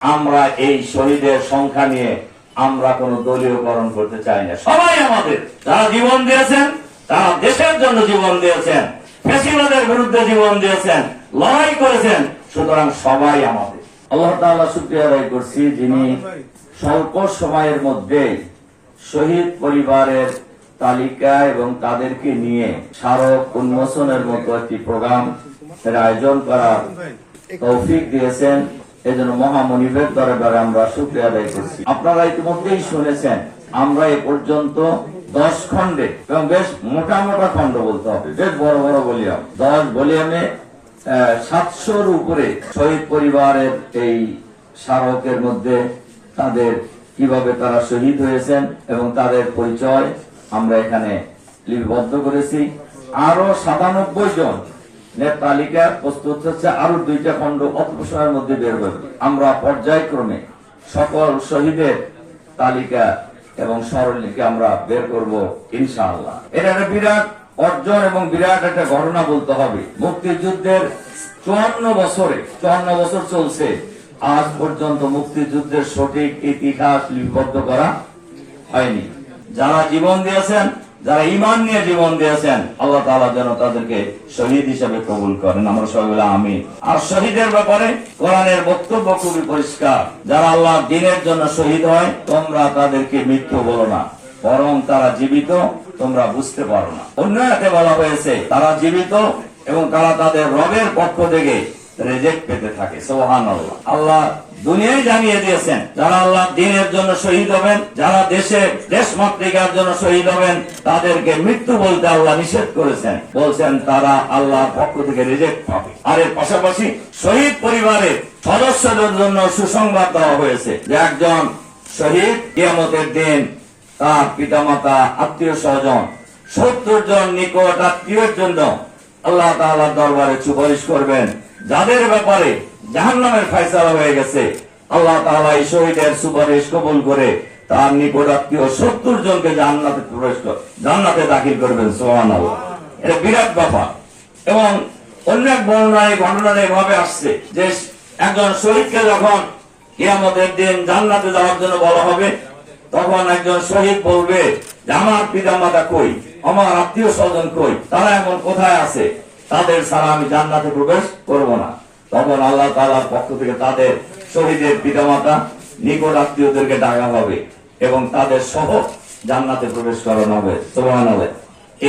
আমরা এই শহীদের সংখ্যা নিয়ে আমরা কোন দলীয়করণ করতে চাই না। সবাই আমাদের, যারা জীবন দিয়েছেন, তারা দেশের জন্য জীবন দিয়েছেন, ফ্যাসিবাদের বিরুদ্ধে জীবন দিয়েছেন, লড়াই করেছেন, সুতরাং সবাই আমাদের। আল্লাহ তাআলা শুকরিয়া আদায় করছি, যিনি স্বল্প সময়ের মধ্যে শহীদ পরিবারের তালিকা এবং তাদেরকে নিয়ে স্মারক উন্মোচনের মতো একটি প্রোগ্রাম আয়োজন করার তৌফিক দিয়েছেন। এজন্য মহামনিবের দরবারে আমরা শুকরিয়া আদায় করছি। আপনারা ইতিমধ্যেই শুনেছেন, আমরা এ পর্যন্ত 10 খণ্ডে এবং বেশ মোটা মোটা খণ্ড বলতে হবে, বেশ বড় বড় ভলিউম, 10 ভলিউমে 700-র উপরে শহীদ পরিবারের এই স্মারকের মধ্যে তাদের কিভাবে তারা শহীদ হয়েছেন এবং তাদের পরিচয় আমরা এখানে লিপিবদ্ধ করেছি। আরো 97 জন তালিকা প্রস্তুত হচ্ছে, আরো 2টা খণ্ড অল্প সময়ের মধ্যে বের হবে। আমরা পর্যায়ক্রমে সকল শহীদের তালিকা এবং স্মরণলিপি আমরা বের করব ইনশাআল্লাহ। এটা একটা বিরাট অর্জন এবং বিরাট একটা ঘটনা বলতে হবে। মুক্তিযুদ্ধের 54 বছর চলছে, আজ পর্যন্ত মুক্তিযুদ্ধের সঠিক ইতিহাস লিপিবদ্ধ করা হয়নি। যারা জীবন দিয়েছেন, যারা ঈমান নিয়ে জীবন দিয়েছেন, আল্লাহ তাআলা যেন তাদেরকে শহীদ হিসেবে কবুল করেন। আমরা সবাই বলি আমিন। আর শহীদের ব্যাপারে কোরআনের বক্তব্য খুবই পরিষ্কার। যারা আল্লাহর দ্বীনের জন্য শহীদ হয়, তোমরা তাদেরকে মৃত্যু বলো না, বরং তারা জীবিত, তোমরা বুঝতে পারো না। অন্য আয়াতে বলা হয়েছে তারা জীবিত এবং তারা তাদের রবের পক্ষ থেকে রেজেক্ট পেতে থাকে। সুবহানাল্লাহ। আল্লাহ দুনিয়ায় জানিয়ে দিয়েছেন, যারা আল্লাহ দ্বীনের জন্য শহীদ হবেন, যারা দেশ মাতৃকার জন্য শহীদ হবেন, তাদেরকে মৃত্যু বলতে আল্লাহ নিষেধ করেছেন। বলছেন তারা আল্লাহর পক্ষ থেকে রিজেক্ট পাবে। আর এর পাশাপাশি শহীদ পরিবারের সদস্যদের জন্য সুসংবাদ দেওয়া হয়েছে যে একজন শহীদ কিয়ামতের দিন তার পিতামাতা, আত্মীয় স্বজন, 70 জন নিকট আত্মীয়ের জন্য আল্লাহ তাআলার দরবারে সুপারিশ করবেন। যাদের ব্যাপারে জাহান্নামের ফয়সালা হয়ে গেছে, আল্লাহ তাআলা এই শহীদের সুপারিশ কবুল করে তার নিকট আত্মীয় 70 জনকে জান্নাতে দাখিল করবেন। সুবহানাল্লাহ। এটা বিরাট ব্যাপার। এবং অন্য এক বর্ণনায় ঘটনা এভাবে আসছে যে একজন শহীদকে যখন কিয়ামতের দিন জান্নাতে যাওয়ার জন্য বলা হবে, তখন একজন শহীদ বলবে যে আমার পিতামাতা কই, আমার আত্মীয় স্বজন কই, তারা এখন কোথায় আছে, তাদের ছাড়া আমি জান্নাতে প্রবেশ করব না। তখন আল্লাহ তাআলার পক্ষ থেকে তাদের শহীদের পিতামাতা, নিকট আত্মীয়দেরকে ডাকা হবে এবং তাদের সহ জান্নাতে প্রবেশ করানো হবে। সুবহানাল্লাহ।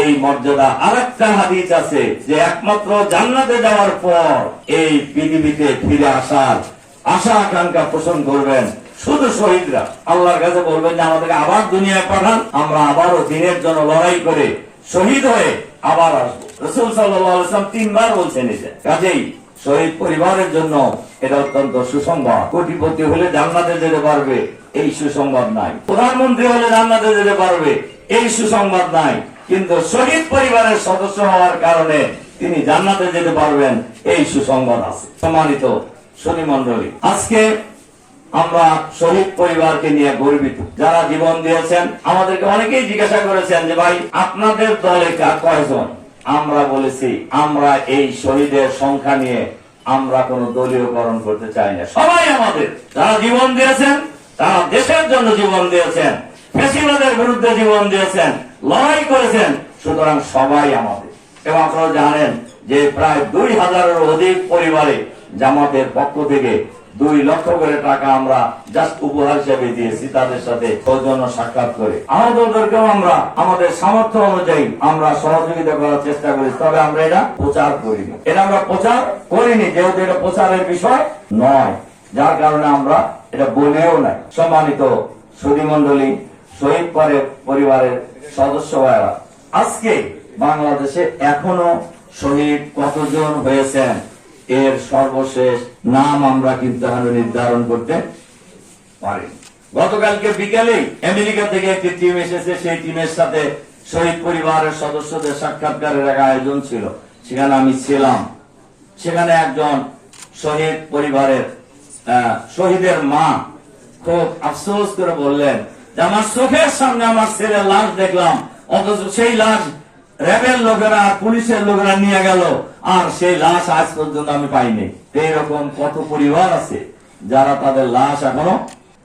এই মর্যাদা। আরেকটা হাদিস আছে যে একমাত্র জান্নাতে যাওয়ার পর এই পৃথিবীতে ফিরে আসার আশা আকাঙ্ক্ষা পোষণ করবেন শুধু শহীদরা। আল্লাহর কাছে বলবেন যে আমাদেরকে আবার দুনিয়ায় পাঠান, আমরা আবারও দ্বীনের জন্য লড়াই করে শহীদ হয়ে আবার আসবো। রাসূল সাল্লাল্লাহু আলাইহি ওয়াসাল্লাম 3 বার বলছেন এটা। কাজেই শহীদ পরিবারের জন্য এটা অত্যন্ত সুসংবাদ। কোটিপতি হলে জান্নাতে যেতে পারবে, এই সুসংবাদ নাই। প্রধানমন্ত্রী হলে জান্নাতে যেতে পারবে, এই সুসংবাদ নাই। কিন্তু শহীদ পরিবারের সদস্য হওয়ার কারণে তিনি জান্নাতে যেতে পারবেন, এই সুসংবাদ আছে। সম্মানিত সুধী মণ্ডলী, আজকে আমরা শহীদ পরিবারকে নিয়ে গর্বিত। যারা জীবন দিয়েছেন, আমাদেরকে অনেকেই জিজ্ঞাসা করেছেন যে ভাই আপনাদের দলে কয়জন? আমরা বলেছি আমরা এই শহীদের সংখ্যা নিয়ে আমরা কোন দলীয়করণ করতে চাই না। সবাই আমাদের, যারা জীবন দিয়েছেন, তারা দেশের জন্য জীবন দিয়েছেন, ফ্যাসিবাদের বিরুদ্ধে জীবন দিয়েছেন, লড়াই করেছেন, সুতরাং সবাই আমাদের। এবং আপনারা জানেন যে প্রায় 2000-এর অধিক পরিবারে জামাতের পক্ষ থেকে 2 লক্ষ করে টাকা আমরা জাস্ট উপহার হিসেবে দিয়েছি, তাদের সাথে সৌজন্য সাক্ষাৎ করে। আমাদেরকেও আমরা আমাদের সামর্থ্য অনুযায়ী আমরা সহযোগিতা করার চেষ্টা করি। তবে আমরা এটা প্রচার করিনি, যেহেতু এটা প্রচারের বিষয় নয়, যার কারণে আমরা এটা বলেও নাই। সম্মানিত সুধী মণ্ডলী, শহীদ পরিবারের সদস্য ভাইরা, আজকে বাংলাদেশে এখনো শহীদ কতজন হয়েছেন এর সর্বশেষ নাম আমরা কিন্তু নির্ধারণ করতে পারিনি। গতকালকে বিকেলেই আমেরিকা থেকে একটি টিম এসেছে, সেই টিমের সাথে শহীদ পরিবারের সদস্যদের সাক্ষাৎকারের এক আয়োজন ছিল, সেখানে আমি ছিলাম। সেখানে একজন শহীদ পরিবারের শহীদের মা খুব আফসোস করে বললেন যে আমার চোখের সামনে আমার ছেলের লাশ দেখলাম, অথচ সেই লাশ র্যাবের লোকেরা, পুলিশের লোকেরা নিয়ে গেল, আর সেই লাশ আজ পর্যন্ত আমি পাইনি। এইরকম কত পরিবার আছে, যারা তাদের লাশ এখনো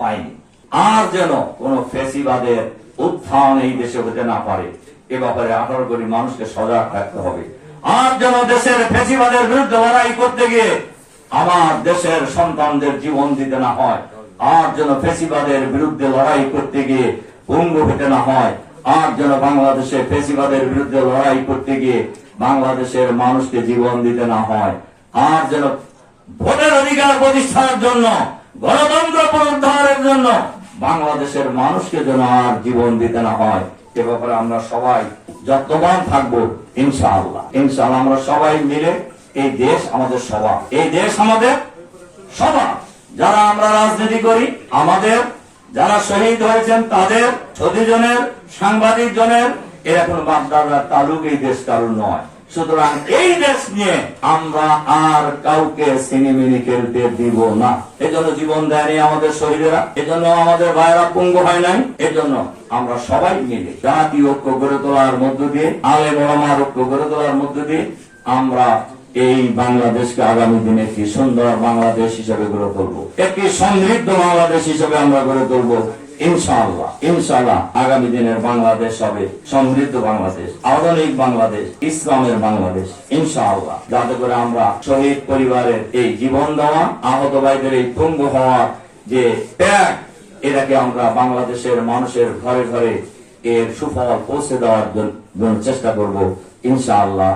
পায়নি। আর যেন কোন ফ্যাসিবাদের উত্থান এই দেশে হতে না পারে, এ ব্যাপারে 18 কোটি মানুষকে সজাগ থাকতে হবে। আর যেন দেশের ফ্যাসিবাদের বিরুদ্ধে লড়াই করতে গিয়ে আমার দেশের সন্তানদের জীবন দিতে না হয়, আর যেন ফ্যাসিবাদের বিরুদ্ধে লড়াই করতে গিয়ে পঙ্গু হতে না হয়, আর যেন বাংলাদেশে ফ্যাসিবাদের বিরুদ্ধে লড়াই করতে গিয়ে বাংলাদেশের মানুষকে জীবন দিতে না হয়, আর যেন ভোটের অধিকার প্রতিষ্ঠার জন্য, গণতন্ত্র পুনরুদ্ধারের জন্য বাংলাদেশের মানুষকে যেন আর জীবন দিতে না হয়, এ ব্যাপারে আমরা সবাই যত্নবান থাকবো ইনশাআল্লাহ। ইনশাআল্লাহ আমরা সবাই মিলে, এই দেশ আমাদের সবার, এই দেশ আমাদের সবার, যারা আমরা রাজনীতি করি, আমাদের যারা শহীদ হয়েছেন তাদের, সতীজনের, সাংবাদিক জনের, এরা কোনো বাপদাদার তালুক এই দেশ কারণ নয়। সুতরাং এই দেশ নিয়ে আমরা আর কাউকে সিনেমিনি খেলতে দিব না। এজন্য জীবন দেয়নি আমাদের শহীদেরা, এজন্য আমাদের ভাইয়েরা পঙ্গু হয় নাই। এজন্য আমরা সবাই মিলে জাতীয় ঐক্য গড়ে তোলার মধ্য দিয়ে, আলেম ওলামার ঐক্য গড়ে তোলার মধ্য দিয়ে আমরা এই বাংলাদেশকে আগামী দিনে একটি সুন্দর বাংলাদেশ হিসেবে গড়ে তুলবো, একটি সমৃদ্ধ বাংলাদেশ হিসেবে আমরা গড়ে তুলবো ইনশাআল্লাহ। ইনশাআল্লাহ আগামী দিনের বাংলাদেশ হবে সমৃদ্ধ বাংলাদেশ, আধুনিক বাংলাদেশ, ইসলামের বাংলাদেশ ইনশাআল্লাহ। যাতে করে আমরা শহীদ পরিবারের এই জীবন দেওয়া, আহত ভাইদের এই পঙ্গু হওয়ার যে ত্যাগ, এটাকে আমরা বাংলাদেশের মানুষের ঘরে ঘরে এর সুফল পৌঁছে দেওয়ার জন্য চেষ্টা করব ইনশাআল্লাহ।